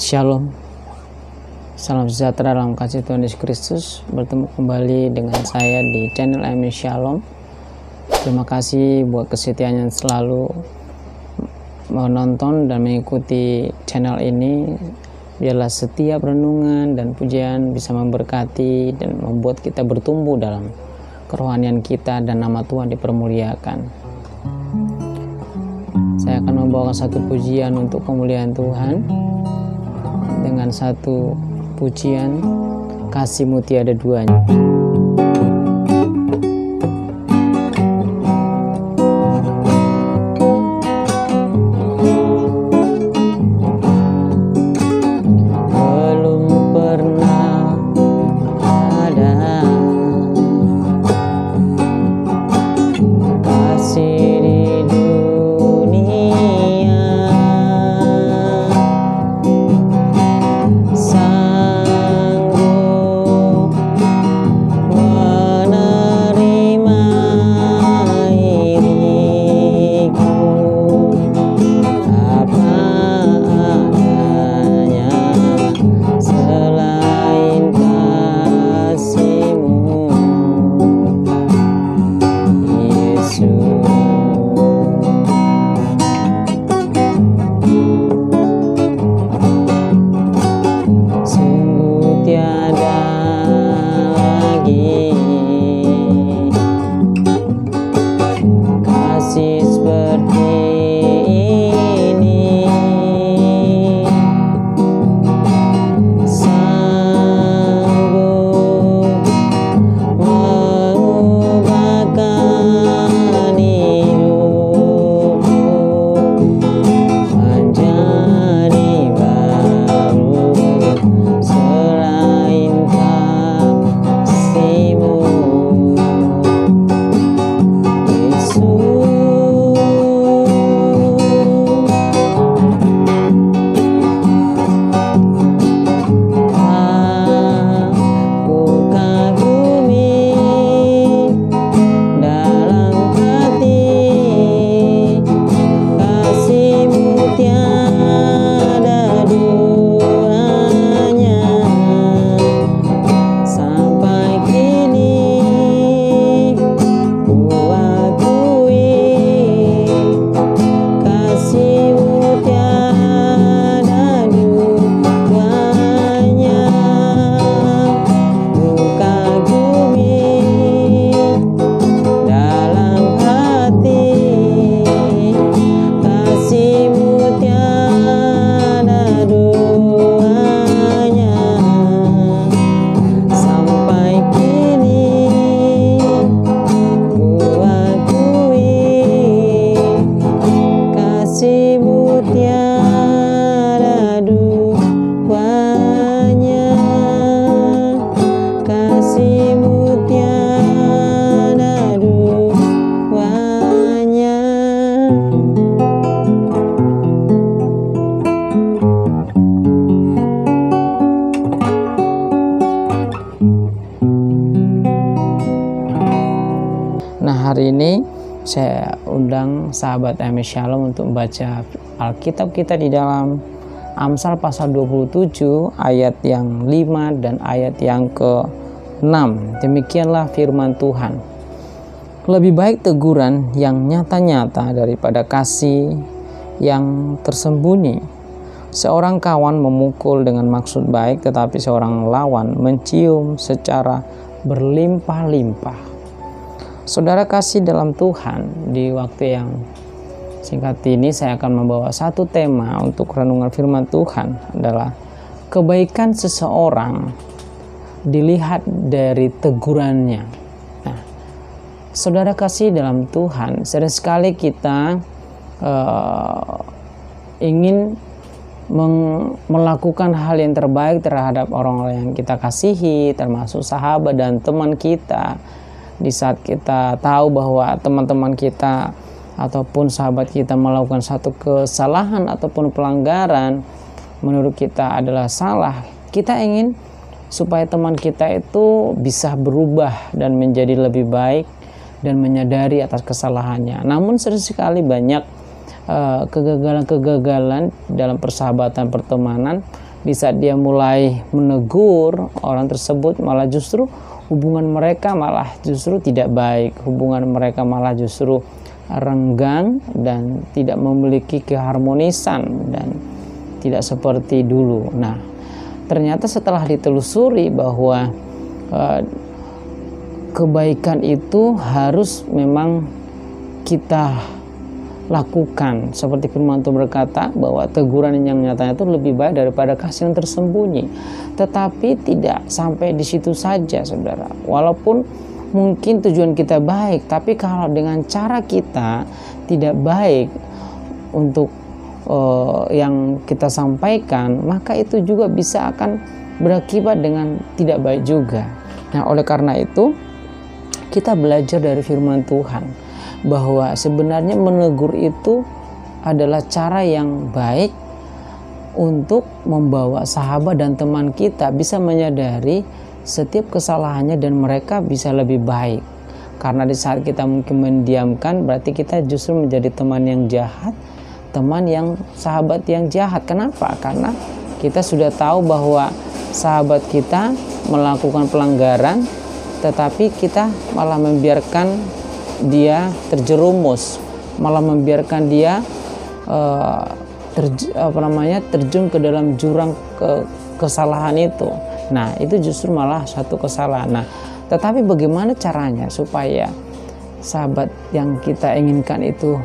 Shalom, salam sejahtera dalam kasih Tuhan Yesus Kristus. Bertemu kembali dengan saya di channel Amin Shalom. Terima kasih buat kesetiaan yang selalu menonton dan mengikuti channel ini. Biarlah setiap renungan dan pujian bisa memberkati dan membuat kita bertumbuh dalam kerohanian kita dan nama Tuhan dipermuliakan. Saya akan membawakan satu pujian untuk kemuliaan Tuhan dengan satu pujian kasih-Mu tiada duanya. Hari ini saya undang sahabat Amin Shalom untuk membaca Alkitab kita di dalam Amsal pasal 27 ayat yang 5 dan ayat yang ke-6. Demikianlah firman Tuhan. Lebih baik teguran yang nyata-nyata daripada kasih yang tersembunyi. Seorang kawan memukul dengan maksud baik, tetapi seorang lawan mencium secara berlimpah-limpah. Saudara kasih dalam Tuhan, di waktu yang singkat ini saya akan membawa satu tema untuk renungan firman Tuhan adalah kebaikan seseorang dilihat dari tegurannya. Nah, saudara kasih dalam Tuhan, sering sekali kita ingin melakukan hal yang terbaik terhadap orang-orang yang kita kasihi, termasuk sahabat dan teman kita. Di saat kita tahu bahwa teman-teman kita ataupun sahabat kita melakukan satu kesalahan ataupun pelanggaran menurut kita adalah salah, kita ingin supaya teman kita itu bisa berubah dan menjadi lebih baik dan menyadari atas kesalahannya. Namun sering sekali banyak kegagalan-kegagalan dalam persahabatan pertemanan Di saat dia mulai menegur orang tersebut, malah justru hubungan mereka malah justru tidak baik, hubungan mereka malah justru renggang dan tidak memiliki keharmonisan dan tidak seperti dulu. Nah, ternyata setelah ditelusuri bahwa kebaikan itu harus memang kita lakukan, seperti firman Tuhan berkata bahwa teguran yang nyatanya itu lebih baik daripada kasih yang tersembunyi. Tetapi tidak sampai di situ saja, saudara. Walaupun mungkin tujuan kita baik, tapi kalau dengan cara kita tidak baik untuk yang kita sampaikan, maka itu juga bisa akan berakibat dengan tidak baik juga. Nah, oleh karena itu kita belajar dari firman Tuhan bahwa sebenarnya menegur itu adalah cara yang baik untuk membawa sahabat dan teman kita bisa menyadari setiap kesalahannya dan mereka bisa lebih baik. Karena di saat kita mungkin mendiamkan, berarti kita justru menjadi teman yang jahat, teman yang sahabat yang jahat. Kenapa? Karena kita sudah tahu bahwa sahabat kita melakukan pelanggaran, tetapi kita malah membiarkan dia terjerumus, malah membiarkan dia terjun ke dalam jurang kesalahan itu. Nah, itu justru malah satu kesalahan. Nah, tetapi bagaimana caranya supaya sahabat yang kita inginkan itu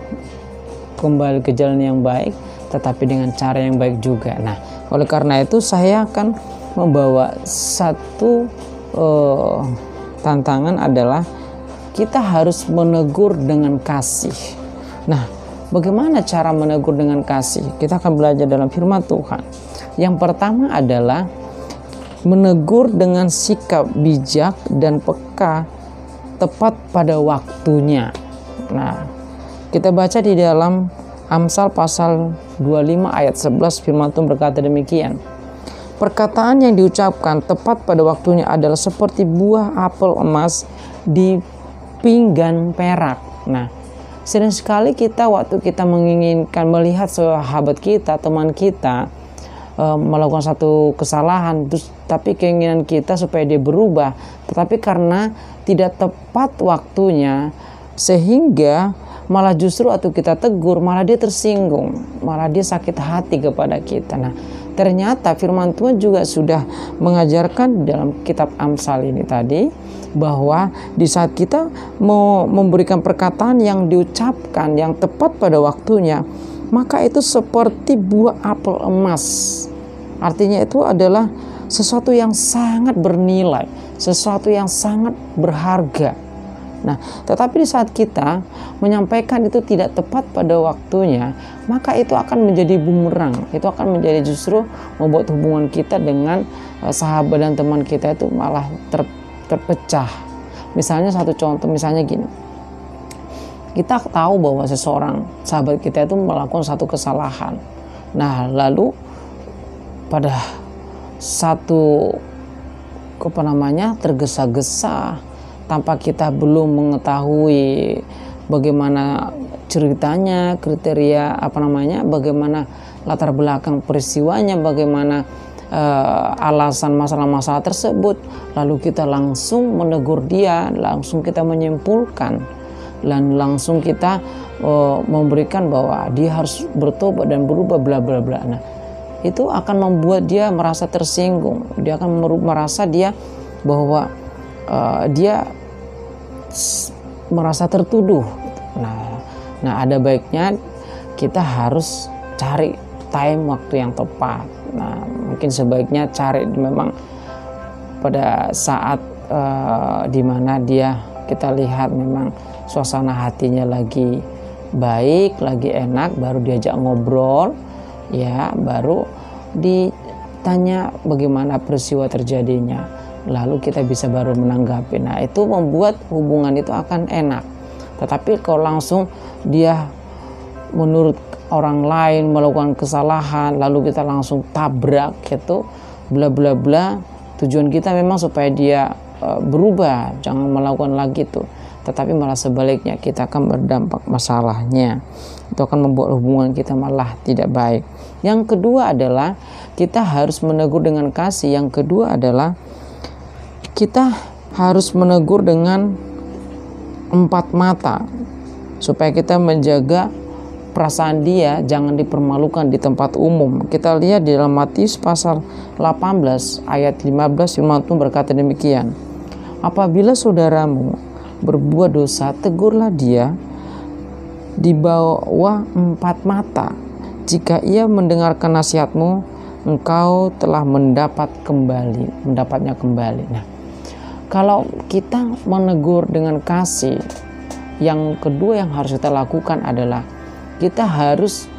kembali ke jalan yang baik, tetapi dengan cara yang baik juga. Nah, oleh karena itu saya akan membawa satu tantangan adalah kita harus menegur dengan kasih. Nah, bagaimana cara menegur dengan kasih? Kita akan belajar dalam firman Tuhan. Yang pertama adalah menegur dengan sikap bijak dan peka, tepat pada waktunya. Nah, kita baca di dalam Amsal pasal 25 ayat 11, firman Tuhan berkata demikian. Perkataan yang diucapkan tepat pada waktunya adalah seperti buah apel emas di pinggan perak. Nah, sering sekali kita waktu kita menginginkan melihat sahabat kita, teman kita melakukan satu kesalahan, tapi keinginan kita supaya dia berubah, tetapi karena tidak tepat waktunya, sehingga malah justru waktu kita tegur, malah dia tersinggung, malah dia sakit hati kepada kita. Nah, ternyata firman Tuhan juga sudah mengajarkan dalam kitab Amsal ini tadi, bahwa di saat kita mau memberikan perkataan yang diucapkan yang tepat pada waktunya, maka itu seperti buah apel emas. Artinya itu adalah sesuatu yang sangat bernilai, sesuatu yang sangat berharga. Nah, tetapi di saat kita menyampaikan itu tidak tepat pada waktunya, maka itu akan menjadi bumerang. Itu akan menjadi justru membuat hubungan kita dengan sahabat dan teman kita itu malah terpecah. Misalnya satu contoh, misalnya gini. Kita tahu bahwa seseorang sahabat kita itu melakukan satu kesalahan. Nah, lalu pada satu tergesa-gesa, tanpa kita belum mengetahui bagaimana ceritanya, kriteria bagaimana latar belakang peristiwanya, bagaimana alasan masalah-masalah tersebut, lalu kita langsung menegur dia, langsung kita menyimpulkan, dan langsung kita memberikan bahwa dia harus bertobat dan berubah bla bla bla. Nah, itu akan membuat dia merasa tersinggung, dia akan merasa dia bahwa dia merasa tertuduh. Nah, ada baiknya kita harus cari waktu yang tepat. Nah, mungkin sebaiknya cari memang pada saat dimana kita lihat memang suasana hatinya lagi baik, lagi enak, baru diajak ngobrol, ya, baru ditanya bagaimana peristiwa terjadinya, lalu kita bisa baru menanggapi. Nah, itu membuat hubungan itu akan enak. Tetapi kalau langsung dia menurut orang lain melakukan kesalahan, lalu kita langsung tabrak gitu, bla bla bla. Tujuan kita memang supaya dia berubah, jangan melakukan lagi itu. tetapi malah sebaliknya kita akan berdampak masalahnya. Itu akan membuat hubungan kita malah tidak baik. Yang kedua adalah kita harus menegur dengan kasih. Yang kedua adalah kita harus menegur dengan empat mata, supaya kita menjaga perasaan dia jangan dipermalukan di tempat umum. Kita lihat di dalam Matius pasal 18 ayat 15, firman Tuhan berkata demikian. Apabila saudaramu berbuat dosa, tegurlah dia di bawah empat mata. Jika ia mendengarkan nasihatmu, engkau telah mendapatnya kembali. Nah, kalau kita menegur dengan kasih, yang kedua yang harus kita lakukan adalah kita harus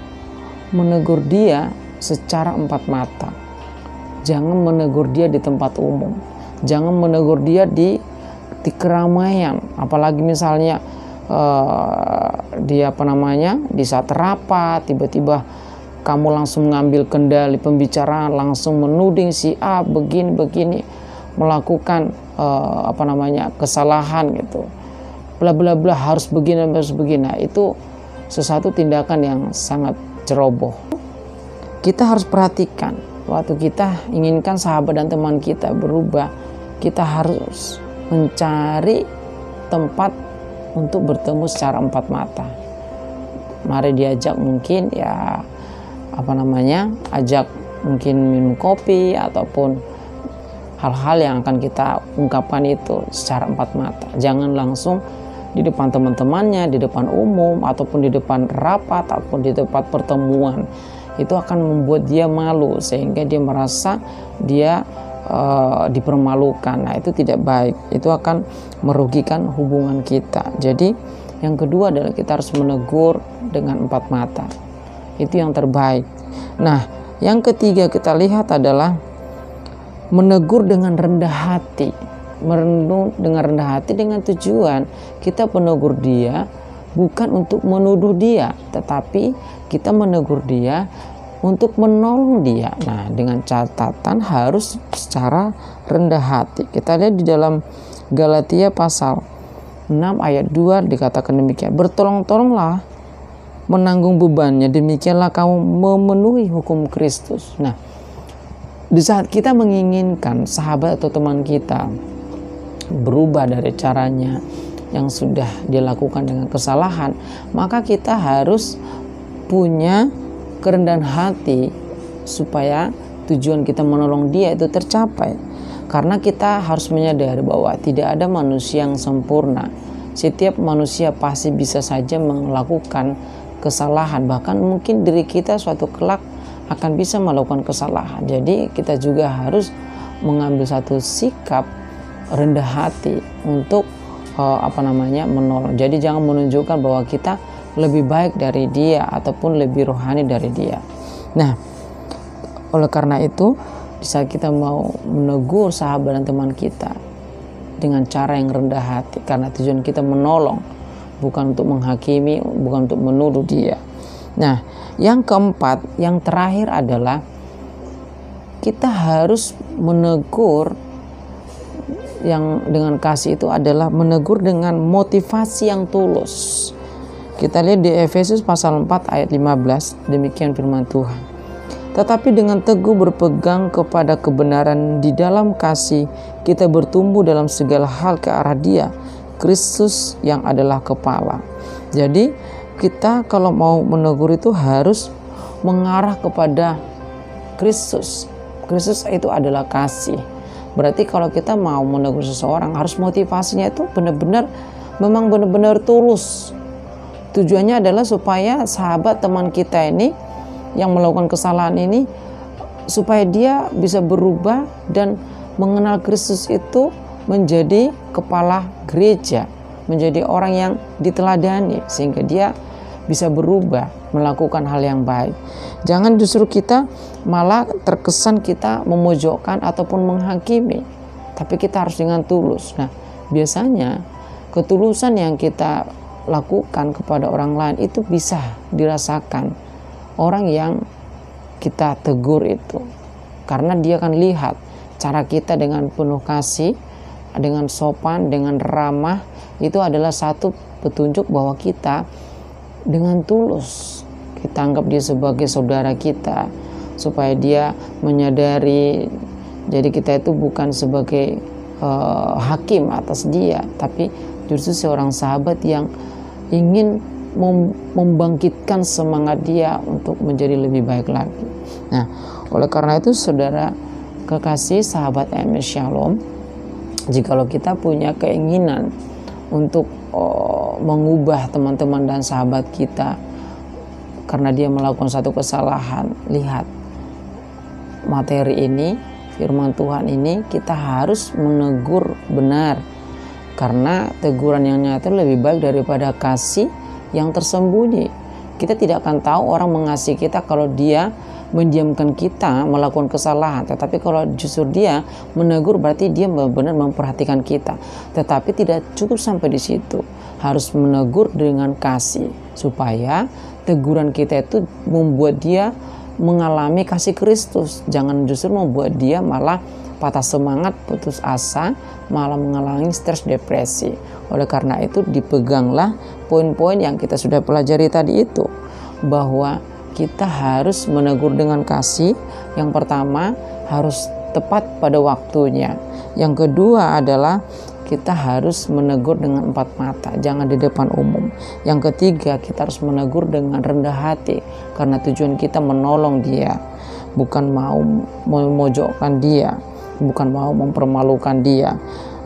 menegur dia secara empat mata. Jangan menegur dia di tempat umum. Jangan menegur dia di keramaian. Apalagi misalnya di saat rapat, tiba-tiba kamu langsung mengambil kendali pembicaraan, langsung menuding si A begini melakukan kesalahan gitu, bla bla bla, harus begini. Nah, itu sesuatu tindakan yang sangat ceroboh. Kita harus perhatikan waktu kita inginkan sahabat dan teman kita berubah, kita harus mencari tempat untuk bertemu secara empat mata. Mari diajak mungkin ajak mungkin minum kopi ataupun hal-hal yang akan kita ungkapkan itu secara empat mata. Jangan langsung di depan teman-temannya, di depan umum, ataupun di depan rapat, ataupun di tempat pertemuan. Itu akan membuat dia malu, sehingga dia merasa dia dipermalukan. Nah, itu tidak baik. Itu akan merugikan hubungan kita. Jadi yang kedua adalah kita harus menegur dengan empat mata. Itu yang terbaik. Nah, yang ketiga kita lihat adalah menegur dengan rendah hati. Merenung dengan rendah hati dengan tujuan kita menegur dia bukan untuk menuduh dia, tetapi kita menegur dia untuk menolong dia. Nah, dengan catatan harus secara rendah hati. Kita lihat di dalam Galatia pasal 6 ayat 2 dikatakan demikian. Bertolong-tolonglah menanggung bebannya, demikianlah kamu memenuhi hukum Kristus. Nah, di saat kita menginginkan sahabat atau teman kita berubah dari caranya yang sudah dilakukan dengan kesalahan, maka kita harus punya kerendahan hati supaya tujuan kita menolong dia itu tercapai. Karena kita harus menyadari bahwa tidak ada manusia yang sempurna. Setiap manusia pasti bisa saja melakukan kesalahan, bahkan mungkin diri kita suatu kelak akan bisa melakukan kesalahan. Jadi kita juga harus mengambil satu sikap rendah hati untuk menolong. Jadi jangan menunjukkan bahwa kita lebih baik dari dia ataupun lebih rohani dari dia. Nah, oleh karena itu di saat kita mau menegur sahabat dan teman kita dengan cara yang rendah hati, karena tujuan kita menolong, bukan untuk menghakimi, bukan untuk menuduh dia. Nah, yang keempat, yang terakhir adalah kita harus menegur yang dengan kasih. Itu adalah menegur dengan motivasi yang tulus. Kita lihat di Efesus pasal 4 ayat 15, demikian firman Tuhan. Tetapi dengan teguh berpegang kepada kebenaran di dalam kasih, kita bertumbuh dalam segala hal ke arah Dia, Kristus yang adalah kepala. Jadi kita kalau mau menegur itu harus mengarah kepada Kristus. Kristus itu adalah kasih. Berarti kalau kita mau menegur seseorang, harus motivasinya itu benar-benar tulus. Tujuannya adalah supaya sahabat teman kita ini yang melakukan kesalahan ini, supaya dia bisa berubah dan mengenal Kristus itu menjadi kepala gereja, menjadi orang yang diteladani, sehingga dia bisa berubah melakukan hal yang baik. Jangan justru kita malah terkesan kita memojokkan ataupun menghakimi, tapi kita harus dengan tulus. Nah, biasanya ketulusan yang kita lakukan kepada orang lain itu bisa dirasakan orang yang kita tegur itu, karena dia akan lihat cara kita dengan penuh kasih, dengan sopan, dengan ramah, itu adalah satu petunjuk bahwa kita dengan tulus kita anggap dia sebagai saudara kita, supaya dia menyadari jadi kita itu bukan sebagai hakim atas dia, tapi justru seorang sahabat yang ingin membangkitkan semangat dia untuk menjadi lebih baik lagi. Nah, oleh karena itu saudara kekasih sahabat MS Shalom, jikalau kita punya keinginan untuk mengubah teman-teman dan sahabat kita karena dia melakukan satu kesalahan, lihat materi ini, firman Tuhan ini, kita harus menegur benar, karena teguran yang nyata lebih baik daripada kasih yang tersembunyi. Kita tidak akan tahu orang mengasihi kita kalau dia mendiamkan kita melakukan kesalahan, tetapi kalau justru dia menegur, berarti dia benar-benar memperhatikan kita. Tetapi tidak cukup sampai di situ, harus menegur dengan kasih, supaya teguran kita itu membuat dia mengalami kasih Kristus. Jangan justru membuat dia malah patah semangat, putus asa, malah mengalami stres, depresi. Oleh karena itu dipeganglah poin-poin yang kita sudah pelajari tadi itu, bahwa kita harus menegur dengan kasih. Yang pertama, harus tepat pada waktunya. Yang kedua adalah kita harus menegur dengan empat mata, jangan di depan umum. Yang ketiga, kita harus menegur dengan rendah hati, karena tujuan kita menolong dia, bukan mau memojokkan dia, bukan mau mempermalukan dia.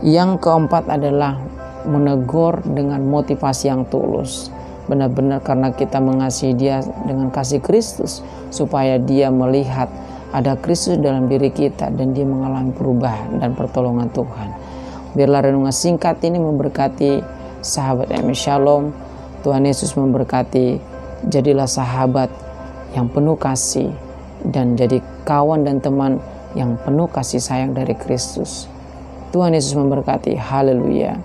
Yang keempat adalah menegur dengan motivasi yang tulus, benar-benar karena kita mengasihi dia dengan kasih Kristus, supaya dia melihat ada Kristus dalam diri kita dan dia mengalami perubahan dan pertolongan Tuhan. Biarlah renungan singkat ini memberkati sahabat MS Shalom. Tuhan Yesus memberkati. Jadilah sahabat yang penuh kasih dan jadi kawan dan teman yang penuh kasih sayang dari Kristus. Tuhan Yesus memberkati. Haleluya.